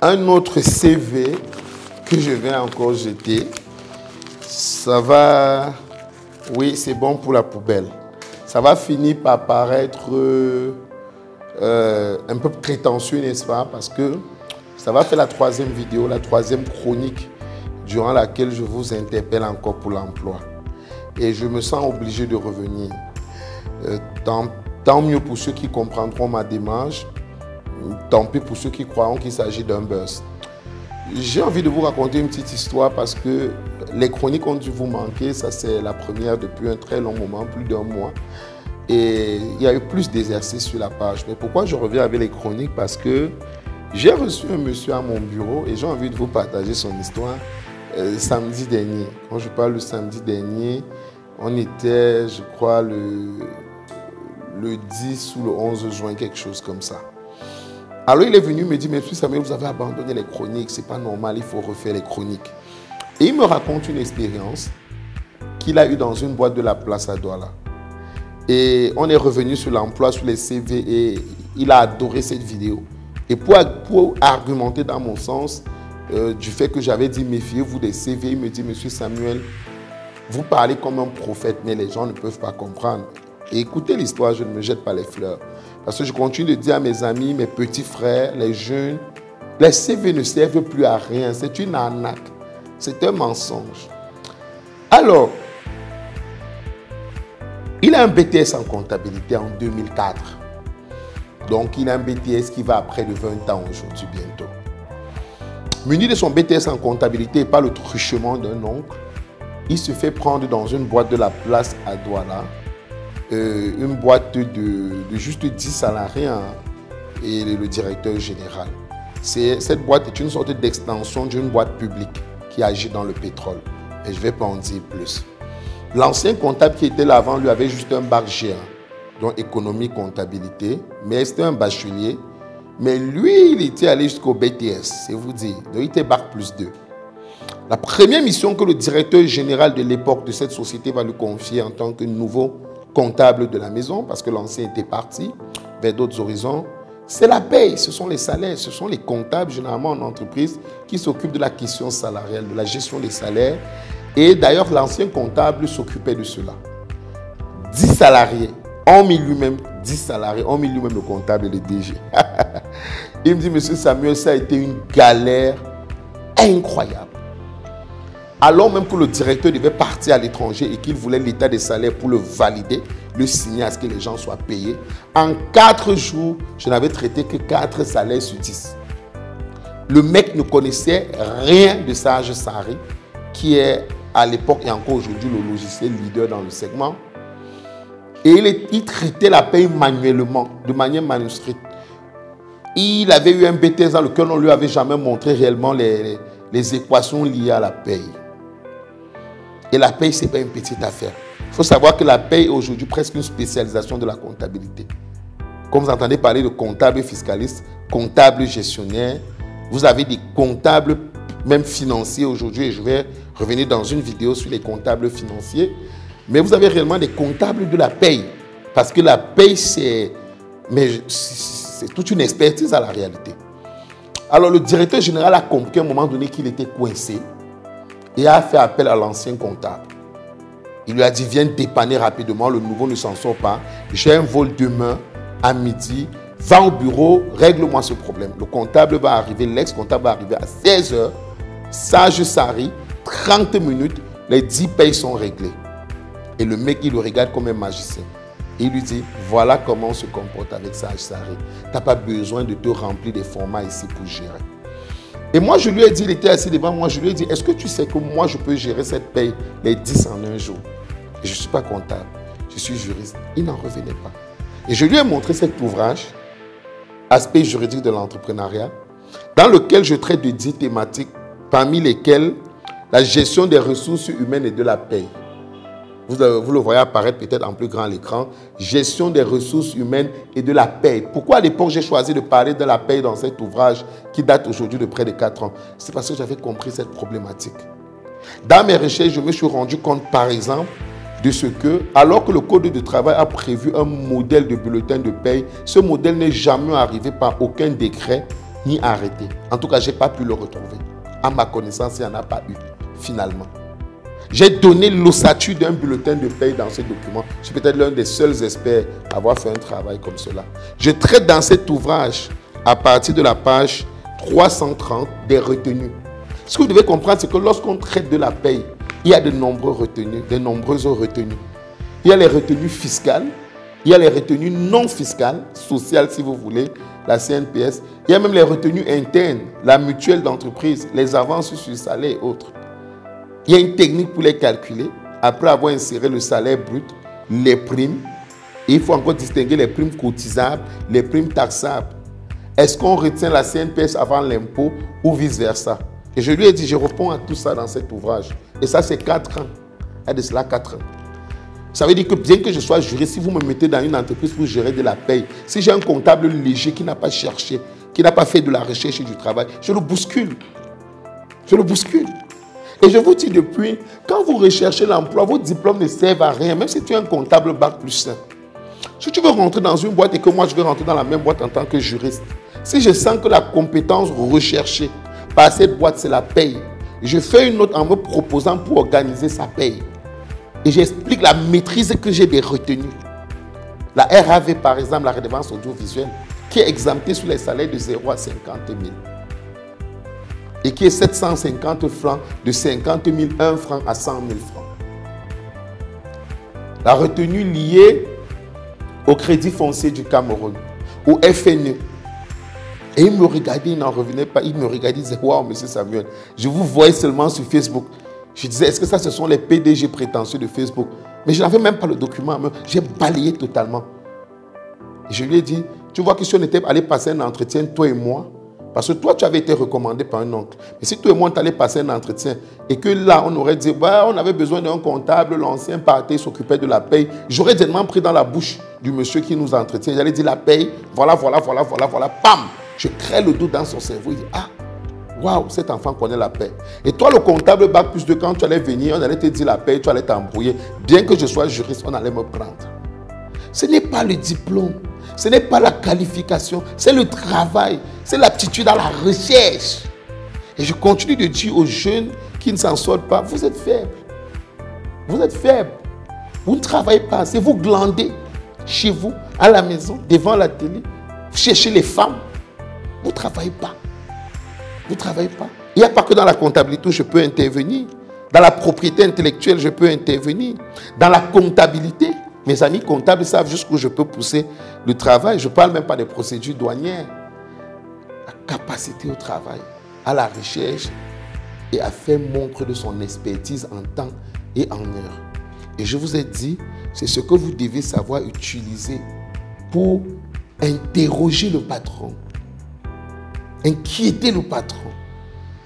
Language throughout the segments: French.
Un autre CV que je vais encore jeter, ça va... Oui, c'est bon pour la poubelle. Ça va finir par paraître un peu prétentieux, n'est-ce pas? Parce que ça va faire la troisième vidéo, la troisième chronique durant laquelle je vous interpelle encore pour l'emploi. Et je me sens obligé de revenir. Tant mieux pour ceux qui comprendront ma démarche, tant pis pour ceux qui croiront qu'il s'agit d'un buzz. J'ai envie de vous raconter une petite histoire parce que les chroniques ont dû vous manquer. Ça, c'est la première depuis un très long moment, plus d'un mois. Et il y a eu plus d'exercices sur la page. Mais pourquoi je reviens avec les chroniques? Parce que j'ai reçu un monsieur à mon bureau et j'ai envie de vous partager son histoire. Samedi dernier, quand je parle du samedi dernier, on était, je crois, le 10 ou le 11 juin, quelque chose comme ça. Alors il est venu me dire, monsieur Samuel, vous avez abandonné les chroniques, c'est pas normal, il faut refaire les chroniques. Et il me raconte une expérience qu'il a eue dans une boîte de la place à Douala. Et on est revenu sur l'emploi, sur les CV, et il a adoré cette vidéo. Et pour argumenter dans mon sens, du fait que j'avais dit, méfiez-vous des CV, il me dit, monsieur Samuel, vous parlez comme un prophète, mais les gens ne peuvent pas comprendre. Et écoutez l'histoire, je ne me jette pas les fleurs. Parce que je continue de dire à mes amis, mes petits frères, les jeunes, les CV ne servent plus à rien. C'est une arnaque. C'est un mensonge. Alors, il a un BTS en comptabilité en 2004. Donc, il a un BTS qui va à près de 20 ans aujourd'hui bientôt. Muni de son BTS en comptabilité et par le truchement d'un oncle, il se fait prendre dans une boîte de la place à Douala. Une boîte de juste 10 salariés hein, et le directeur général. Cette boîte est une sorte d'extension d'une boîte publique qui agit dans le pétrole. Et je ne vais pas en dire plus. L'ancien comptable qui était là avant lui avait juste un bac G1, donc économie, comptabilité, mais c'était un bachelier. Mais lui, il était allé jusqu'au BTS, c'est vous dire. Donc il était bac plus 2. La première mission que le directeur général de l'époque de cette société va lui confier en tant que nouveau comptable de la maison, parce que l'ancien était parti vers d'autres horizons, c'est la paye, ce sont les salaires, ce sont les comptables généralement en entreprise qui s'occupent de la question salariale, de la gestion des salaires. Et d'ailleurs, l'ancien comptable s'occupait de cela. 10 salariés, on mit lui-même 10 salariés, on mit lui-même le comptable et le DG. Il me dit, monsieur Samuel, ça a été une galère incroyable. Alors même que le directeur devait partir à l'étranger et qu'il voulait l'état des salaires pour le valider, le signer à ce que les gens soient payés, en 4 jours, je n'avais traité que 4 salaires sur 10. Le mec ne connaissait rien de Sage Sari, qui est à l'époque et encore aujourd'hui le logiciel leader dans le segment. Et il traitait la paye manuellement, de manière manuscrite. Il avait eu un BTS dans lequel on ne lui avait jamais montré réellement les équations liées à la paye. Et la paye, ce n'est pas une petite affaire. Il faut savoir que la paye est aujourd'hui presque une spécialisation de la comptabilité. Comme vous entendez parler de comptable fiscaliste, comptable gestionnaire, vous avez des comptables même financiers aujourd'hui, et je vais revenir dans une vidéo sur les comptables financiers, mais vous avez réellement des comptables de la paye. Parce que la paye, c'est toute une expertise à la réalité. Alors le directeur général a compris à un moment donné qu'il était coincé et a fait appel à l'ancien comptable. Il lui a dit, viens dépanner rapidement, le nouveau ne s'en sort pas. J'ai un vol demain à midi, va au bureau, règle-moi ce problème. Le comptable va arriver, l'ex-comptable va arriver à 16 h, Sage Sari, 30 minutes, les 10 payes sont réglées. Et le mec, il le regarde comme un magicien. Et il lui dit, voilà comment on se comporte avec Sage Sari. Tu n'as pas besoin de te remplir des formats ici pour gérer. Et moi, je lui ai dit, il était assis devant moi, je lui ai dit, est-ce que tu sais que moi, je peux gérer cette paye, les 10 en un jour? Et je ne suis pas comptable, je suis juriste. Il n'en revenait pas. Et je lui ai montré cet ouvrage, Aspect juridique de l'entrepreneuriat, dans lequel je traite de 10 thématiques, parmi lesquelles la gestion des ressources humaines et de la paye. Vous le voyez apparaître peut-être en plus grand à l'écran. Gestion des ressources humaines et de la paye. Pourquoi à l'époque j'ai choisi de parler de la paye dans cet ouvrage qui date aujourd'hui de près de 4 ans? C'est parce que j'avais compris cette problématique. Dans mes recherches, je me suis rendu compte par exemple de ce que, alors que le Code de travail a prévu un modèle de bulletin de paye, ce modèle n'est jamais arrivé par aucun décret ni arrêté. En tout cas, je n'ai pas pu le retrouver. À ma connaissance, il n'y en a pas eu, finalement. J'ai donné l'ossature d'un bulletin de paie dans ce document. Je suis peut-être l'un des seuls experts à avoir fait un travail comme cela. Je traite dans cet ouvrage, à partir de la page 330, des retenues. Ce que vous devez comprendre, c'est que lorsqu'on traite de la paie, il y a de nombreuses retenues. Il y a les retenues fiscales, il y a les retenues non fiscales, sociales si vous voulez, la CNPS. Il y a même les retenues internes, la mutuelle d'entreprise, les avances sur le salaire et autres. Il y a une technique pour les calculer. Après avoir inséré le salaire brut, les primes, et il faut encore distinguer les primes cotisables, les primes taxables. Est-ce qu'on retient la CNPS avant l'impôt ou vice-versa? Et je lui ai dit, je réponds à tout ça dans cet ouvrage. Et ça, c'est 4 ans. Il y a de cela 4 ans. Ça veut dire que bien que je sois juriste, si vous me mettez dans une entreprise pour gérer de la paye, si j'ai un comptable léger qui n'a pas cherché, qui n'a pas fait de la recherche et du travail, je le bouscule. Je le bouscule. Et je vous dis depuis, quand vous recherchez l'emploi, vos diplômes ne servent à rien, même si tu es un comptable bac+1. Si tu veux rentrer dans une boîte et que moi je veux rentrer dans la même boîte en tant que juriste, si je sens que la compétence recherchée par cette boîte, c'est la paye, je fais une note en me proposant pour organiser sa paye. Et j'explique la maîtrise que j'ai des retenues. La RAV, par exemple, la redevance audiovisuelle, qui est exemptée sur les salaires de 0 à 50 000. Et qui est 750 francs, de 50 000, 1 franc à 100 000 francs. La retenue liée au Crédit foncier du Cameroun, au FNE. Et il me regardait, il n'en revenait pas. Il me regardait, il disait, waouh, monsieur Samuel, je vous voyais seulement sur Facebook. Je disais, est-ce que ça, ce sont les PDG prétentieux de Facebook? Mais je n'avais même pas le document. J'ai balayé totalement. Et je lui ai dit, tu vois que si on était allé passer un entretien, toi et moi, parce que toi, tu avais été recommandé par un oncle. Mais si toi et moi, on allait passer un entretien et que là, on aurait dit, bah, on avait besoin d'un comptable, l'ancien partait, s'occupait de la paye, j'aurais directement pris dans la bouche du monsieur qui nous entretient. J'allais dire la paye, voilà, pam! Je crée le doute dans son cerveau. Il dit, ah, waouh, cet enfant connaît la paie. Et toi, le comptable bac+2, quand tu allais venir, on allait te dire la paie, tu allais t'embrouiller. Bien que je sois juriste, on allait me prendre. Ce n'est pas le diplôme, ce n'est pas la qualification, c'est le travail, c'est l'aptitude à la recherche. Et je continue de dire aux jeunes qui ne s'en sortent pas, vous êtes faibles. Vous êtes faibles. Vous ne travaillez pas, c'est vous glandez chez vous, à la maison, devant la télé. Vous cherchez les femmes. Vous ne travaillez pas. Vous ne travaillez pas. Il n'y a pas que dans la comptabilité où je peux intervenir. Dans la propriété intellectuelle, je peux intervenir. Dans la comptabilité, mes amis comptables savent jusqu'où je peux pousser le travail. Je ne parle même pas des procédures douanières. La capacité au travail, à la recherche et à faire montre de son expertise en temps et en heure. Et je vous ai dit, c'est ce que vous devez savoir utiliser pour interroger le patron. Inquiéter le patron.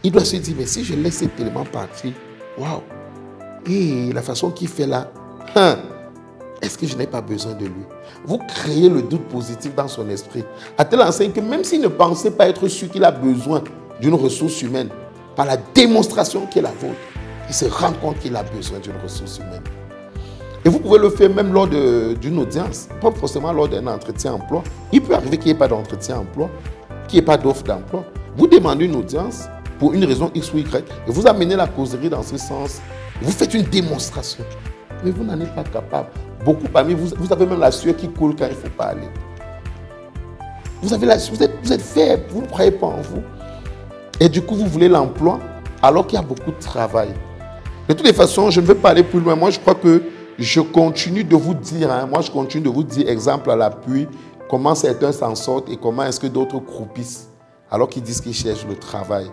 Il doit se dire, mais si je laisse cet élément partir, waouh, et la façon qu'il fait là, est-ce que je n'ai pas besoin de lui? Vous créez le doute positif dans son esprit. À telle enseigne que même s'il ne pensait pas être sûr qu'il a besoin d'une ressource humaine, par la démonstration qui est la vôtre, il se rend compte qu'il a besoin d'une ressource humaine. Et vous pouvez le faire même lors d'une audience, pas forcément lors d'un entretien emploi. Il peut arriver qu'il n'y ait pas d'entretien emploi, qu'il n'y ait pas d'offre d'emploi. Vous demandez une audience pour une raison X ou Y et vous amenez la causerie dans ce sens. Vous faites une démonstration. Mais vous n'en êtes pas capable. Beaucoup parmi vous, vous avez même la sueur qui coule quand il ne faut pas aller. Vous êtes faible, vous ne croyez pas en vous. Et du coup, vous voulez l'emploi alors qu'il y a beaucoup de travail. De toutes les façons, je ne veux pas aller plus loin. Moi, je crois que je continue de vous dire, exemple à l'appui, comment certains s'en sortent et comment est-ce que d'autres croupissent alors qu'ils disent qu'ils cherchent le travail.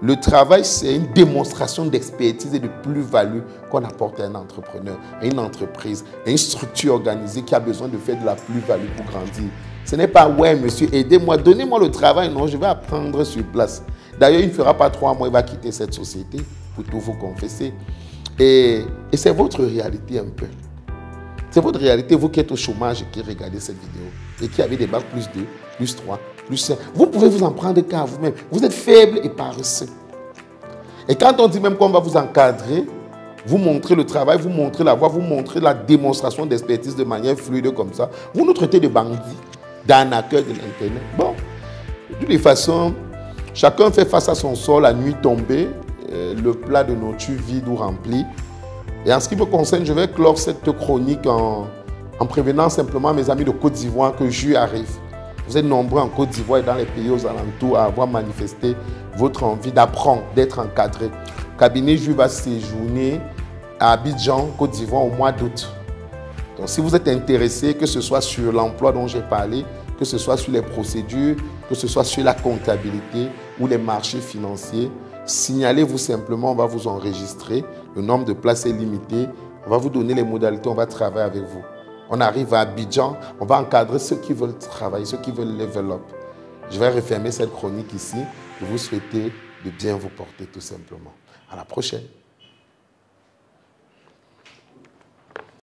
Le travail, c'est une démonstration d'expertise et de plus-value qu'on apporte à un entrepreneur, à une entreprise, à une structure organisée qui a besoin de faire de la plus-value pour grandir. Ce n'est pas, ouais, monsieur, aidez-moi, donnez-moi le travail. Non, je vais apprendre sur place. D'ailleurs, il ne fera pas 3 mois, il va quitter cette société, pour tout vous confesser. Et c'est votre réalité un peu. C'est votre réalité, vous qui êtes au chômage et qui regardez cette vidéo et qui avez des bacs +2, +3, +5. Vous pouvez vous en prendre qu'à vous-même. Vous êtes faible et paresseux. Et quand on dit même qu'on va vous encadrer, vous montrer le travail, vous montrer la voie, vous montrer la démonstration d'expertise de manière fluide comme ça, vous nous traitez de bandits, d'arnaqueurs de l'Internet. Bon, De toutes les façons, chacun fait face à son sort, la nuit tombée, le plat de nourriture vide ou rempli. Et en ce qui me concerne, je vais clore cette chronique en prévenant simplement mes amis de Côte d'Ivoire que Jus arrive. Vous êtes nombreux en Côte d'Ivoire et dans les pays aux alentours à avoir manifesté votre envie d'apprendre, d'être encadré. Cabinet Jus va séjourner à Abidjan, Côte d'Ivoire, au mois d'août. Donc si vous êtes intéressé, que ce soit sur l'emploi dont j'ai parlé, que ce soit sur les procédures, que ce soit sur la comptabilité ou les marchés financiers, signalez-vous simplement, on va vous enregistrer. Le nombre de places est limité. On va vous donner les modalités, on va travailler avec vous. On arrive à Abidjan, on va encadrer ceux qui veulent travailler, ceux qui veulent level up. Je vais refermer cette chronique ici et vous souhaiter de bien vous porter tout simplement. À la prochaine.